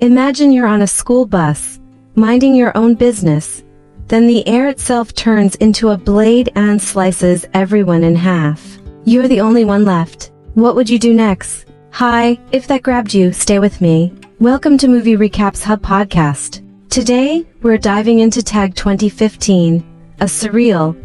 Imagine you're on a school bus, minding your own business. Then the air itself turns into a blade and slices everyone in half. You're the only one left. What would you do next? Hi, if that grabbed you, stay with me. Welcome to Movie Recaps Hub Podcast. Today, we're diving into Tag 2015, a surreal,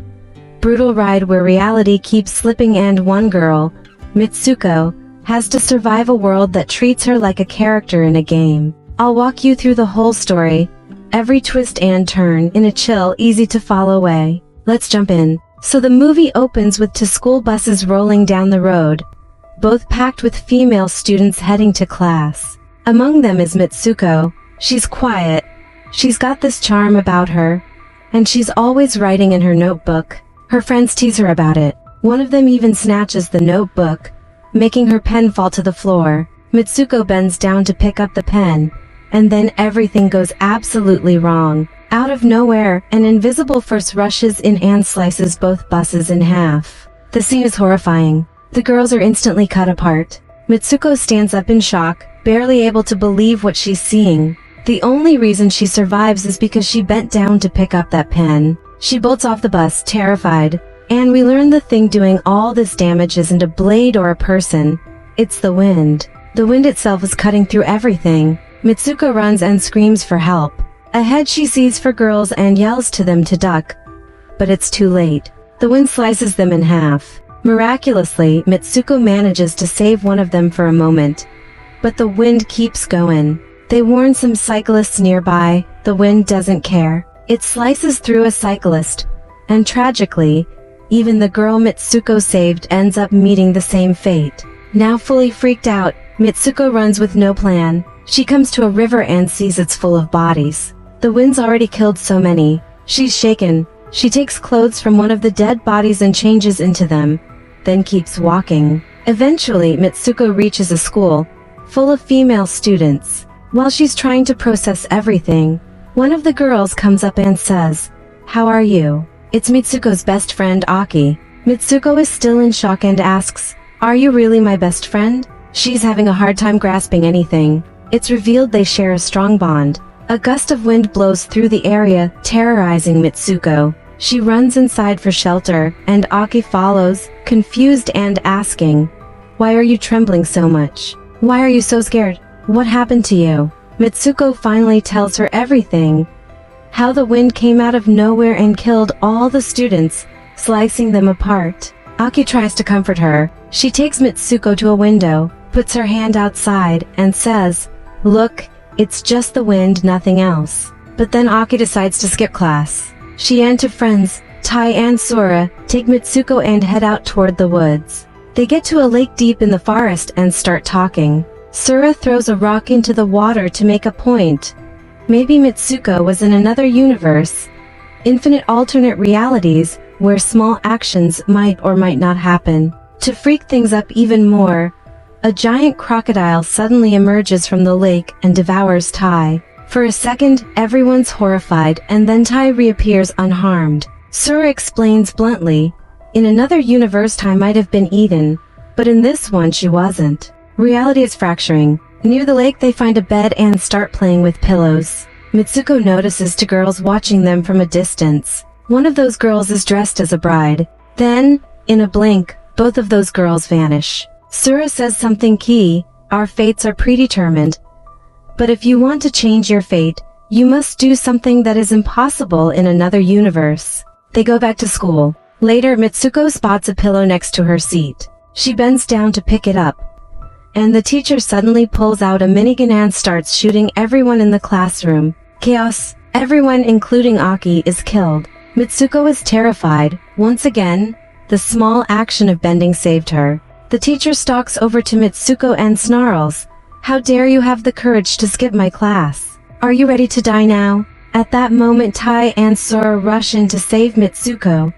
brutal ride where reality keeps slipping and one girl, Mitsuko, has to survive a world that treats her like a character in a game. I'll walk you through the whole story, every twist and turn in a chill, easy-to-follow way. Let's jump in. So the movie opens with two school buses rolling down the road, both packed with female students heading to class. Among them is Mitsuko. She's quiet, she's got this charm about her, and she's always writing in her notebook. Her friends tease her about it. One of them even snatches the notebook, making her pen fall to the floor. Mitsuko bends down to pick up the pen, and then everything goes absolutely wrong. Out of nowhere, an invisible force rushes in and slices both buses in half. The scene is horrifying. The girls are instantly cut apart. Mitsuko stands up in shock, barely able to believe what she's seeing. The only reason she survives is because she bent down to pick up that pen. She bolts off the bus, terrified, and we learn the thing doing all this damage isn't a blade or a person. It's the wind. The wind itself is cutting through everything. Mitsuko runs and screams for help. Ahead she sees four girls and yells to them to duck. But it's too late. The wind slices them in half. Miraculously, Mitsuko manages to save one of them for a moment. But the wind keeps going. They warn some cyclists nearby. The wind doesn't care. It slices through a cyclist. And tragically, even the girl Mitsuko saved ends up meeting the same fate. Now fully freaked out, Mitsuko runs with no plan. She comes to a river and sees it's full of bodies. The wind's already killed so many. She's shaken. She takes clothes from one of the dead bodies and changes into them, then keeps walking. Eventually, Mitsuko reaches a school, full of female students. While she's trying to process everything, one of the girls comes up and says, "How are you?" It's Mitsuko's best friend Aki. Mitsuko is still in shock and asks, "Are you really my best friend?" She's having a hard time grasping anything. It's revealed they share a strong bond. A gust of wind blows through the area, terrorizing Mitsuko. She runs inside for shelter, and Aki follows, confused and asking, "Why are you trembling so much? Why are you so scared? What happened to you?" Mitsuko finally tells her everything. How the wind came out of nowhere and killed all the students, slicing them apart. Aki tries to comfort her. She takes Mitsuko to a window, puts her hand outside, and says, "Look, it's just the wind, nothing else." But then Aki decides to skip class. She and two friends, Tai and Sora, take Mitsuko and head out toward the woods. They get to a lake deep in the forest and start talking. Sora throws a rock into the water to make a point. Maybe Mitsuko was in another universe. Infinite alternate realities, where small actions might or might not happen. To freak things up even more, a giant crocodile suddenly emerges from the lake and devours Tai. For a second, everyone's horrified, and then Tai reappears unharmed. Sora explains bluntly, in another universe Tai might have been eaten, but in this one she wasn't. Reality is fracturing. Near the lake they find a bed and start playing with pillows. Mitsuko notices two girls watching them from a distance. One of those girls is dressed as a bride. Then, in a blink, both of those girls vanish. Sora says something key, "Our fates are predetermined. But if you want to change your fate, you must do something that is impossible in another universe." They go back to school. Later, Mitsuko spots a pillow next to her seat. She bends down to pick it up, and the teacher suddenly pulls out a minigun and starts shooting everyone in the classroom. Chaos. Everyone, including Aki, is killed. Mitsuko is terrified. Once again, the small action of bending saved her. The teacher stalks over to Mitsuko and snarls, "How dare you have the courage to skip my class? Are you ready to die now?" At that moment Tai and Sora rush in to save Mitsuko.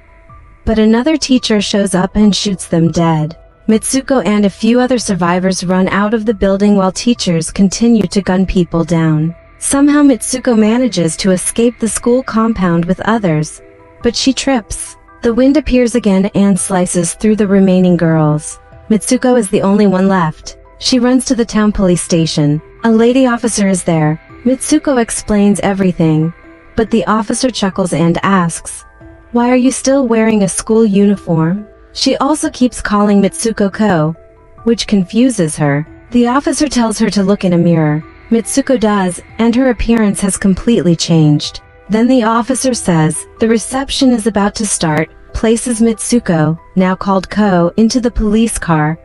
But another teacher shows up and shoots them dead. Mitsuko and a few other survivors run out of the building while teachers continue to gun people down. Somehow Mitsuko manages to escape the school compound with others, but she trips. The wind appears again and slices through the remaining girls. Mitsuko is the only one left. She runs to the town police station. A lady officer is there. Mitsuko explains everything, but the officer chuckles and asks, "Why are you still wearing a school uniform?" She also keeps calling Mitsuko Ko, which confuses her. The officer tells her to look in a mirror. Mitsuko does, and her appearance has completely changed. Then the officer says, the reception is about to start, places Mitsuko, now called Ko, into the police car,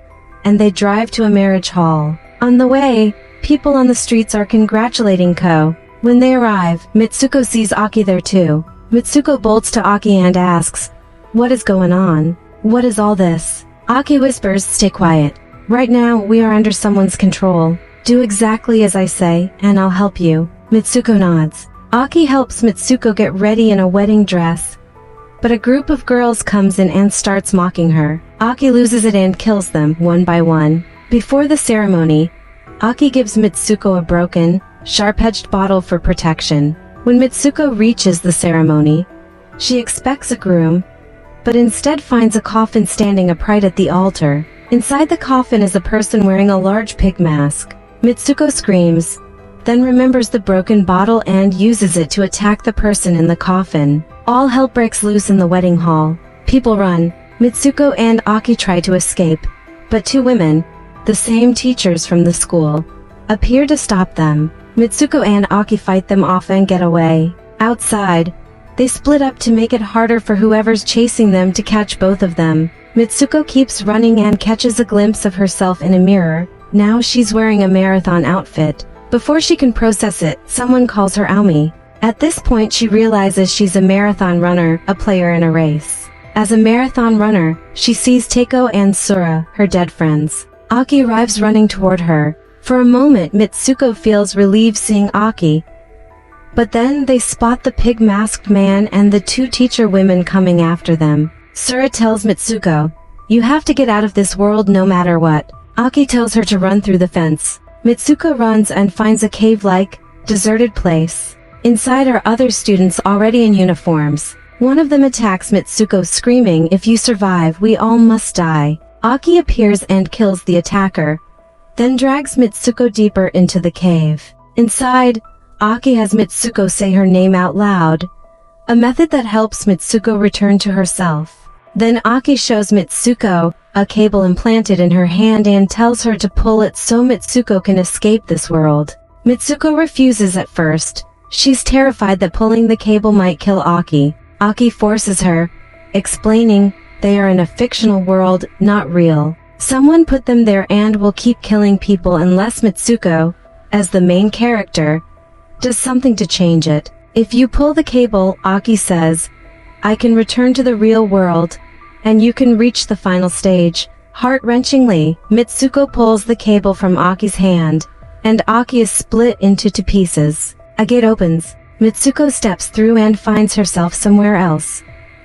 and they drive to a marriage hall. On the way, people on the streets are congratulating Ko. When they arrive, Mitsuko sees Aki there too. Mitsuko bolts to Aki and asks, "What is going on? What is all this?" Aki whispers, "Stay quiet. Right now, we are under someone's control. Do exactly as I say, and I'll help you." Mitsuko nods. Aki helps Mitsuko get ready in a wedding dress, but a group of girls comes in and starts mocking her. Aki loses it and kills them, one by one. Before the ceremony, Aki gives Mitsuko a broken, sharp-edged bottle for protection. When Mitsuko reaches the ceremony, she expects a groom, but instead finds a coffin standing upright at the altar. Inside the coffin is a person wearing a large pig mask. Mitsuko screams, then remembers the broken bottle and uses it to attack the person in the coffin. All hell breaks loose in the wedding hall. People run. Mitsuko and Aki try to escape, but two women, the same teachers from the school, appear to stop them. Mitsuko and Aki fight them off and get away. Outside, they split up to make it harder for whoever's chasing them to catch both of them. Mitsuko keeps running and catches a glimpse of herself in a mirror. Now she's wearing a marathon outfit. Before she can process it, someone calls her Aomi. At this point she realizes she's a marathon runner, a player in a race. As a marathon runner, she sees Teiko and Sura, her dead friends. Aki arrives running toward her. For a moment Mitsuko feels relieved seeing Aki, but then they spot the pig-masked man and the two teacher women coming after them. Sura tells Mitsuko, "You have to get out of this world no matter what." Aki tells her to run through the fence. Mitsuko runs and finds a cave-like, deserted place. Inside are other students already in uniforms. One of them attacks Mitsuko screaming, "If you survive, we all must die." Aki appears and kills the attacker, then drags Mitsuko deeper into the cave. Inside, Aki has Mitsuko say her name out loud, a method that helps Mitsuko return to herself. Then Aki shows Mitsuko a cable implanted in her hand and tells her to pull it so Mitsuko can escape this world. Mitsuko refuses at first. She's terrified that pulling the cable might kill Aki. Aki forces her, explaining, they are in a fictional world, not real. Someone put them there and will keep killing people unless Mitsuko, as the main character, does something to change it. If you pull the cable, Aki says, I can return to the real world, and you can reach the final stage. Heart-wrenchingly, Mitsuko pulls the cable from Aki's hand, and Aki is split into two pieces. A gate opens. Mitsuko steps through and finds herself somewhere else.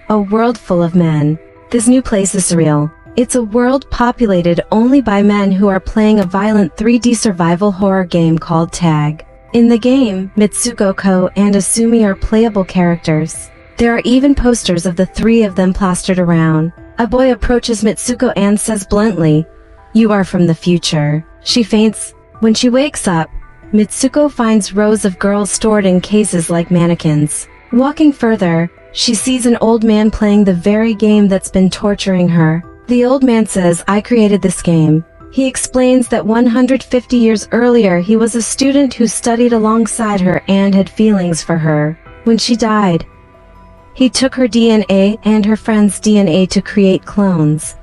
A world full of men. This new place is surreal. It's a world populated only by men who are playing a violent 3D survival horror game called Tag. In the game, Mitsuko, Ko, and Asumi are playable characters. There are even posters of the three of them plastered around. A boy approaches Mitsuko and says bluntly, "You are from the future." She faints. When she wakes up, Mitsuko finds rows of girls stored in cases like mannequins. Walking further, she sees an old man playing the very game that's been torturing her. The old man says, "I created this game." He explains that 150 years earlier he was a student who studied alongside her and had feelings for her. When she died, he took her DNA and her friend's DNA to create clones,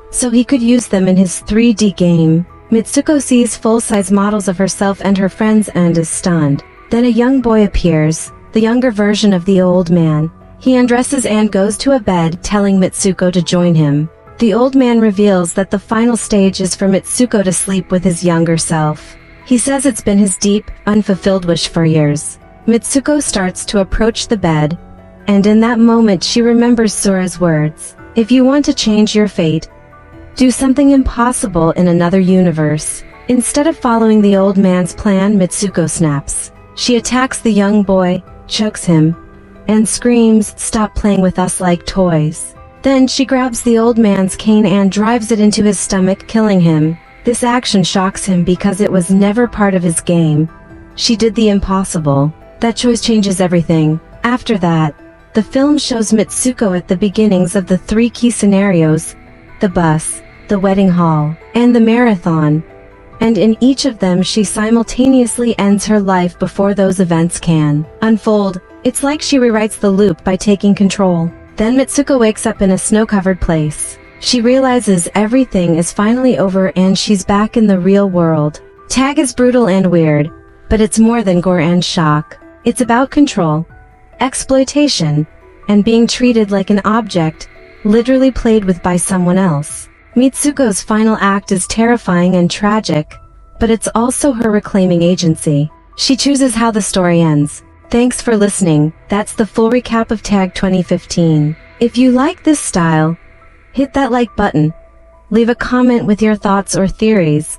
so he could use them in his 3D game. Mitsuko sees full-size models of herself and her friends and is stunned. Then a young boy appears, the younger version of the old man. He undresses and goes to a bed, telling Mitsuko to join him. The old man reveals that the final stage is for Mitsuko to sleep with his younger self. He says it's been his deep, unfulfilled wish for years. Mitsuko starts to approach the bed, and in that moment she remembers Sura's words. If you want to change your fate, do something impossible in another universe. Instead of following the old man's plan, Mitsuko snaps. She attacks the young boy, chokes him, and screams, "Stop playing with us like toys." Then she grabs the old man's cane and drives it into his stomach, killing him. This action shocks him because it was never part of his game. She did the impossible. That choice changes everything. After that, the film shows Mitsuko at the beginnings of the 3 key scenarios: the bus, the wedding hall, and the marathon. And in each of them she simultaneously ends her life before those events can unfold. It's like she rewrites the loop by taking control. Then Mitsuko wakes up in a snow-covered place. She realizes everything is finally over and she's back in the real world. Tag is brutal and weird, but it's more than gore and shock. It's about control, exploitation, and being treated like an object, literally played with by someone else. Mitsuko's final act is terrifying and tragic, but it's also her reclaiming agency. She chooses how the story ends. Thanks for listening. That's the full recap of Tag 2015. If you like this style, hit that like button, leave a comment with your thoughts or theories,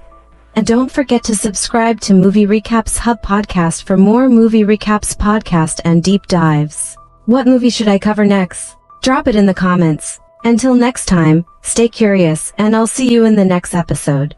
and don't forget to subscribe to Movie Recaps Hub podcast for more movie recaps podcast and deep dives. What movie should I cover next? Drop it in the comments. Until next time, stay curious and I'll see you in the next episode.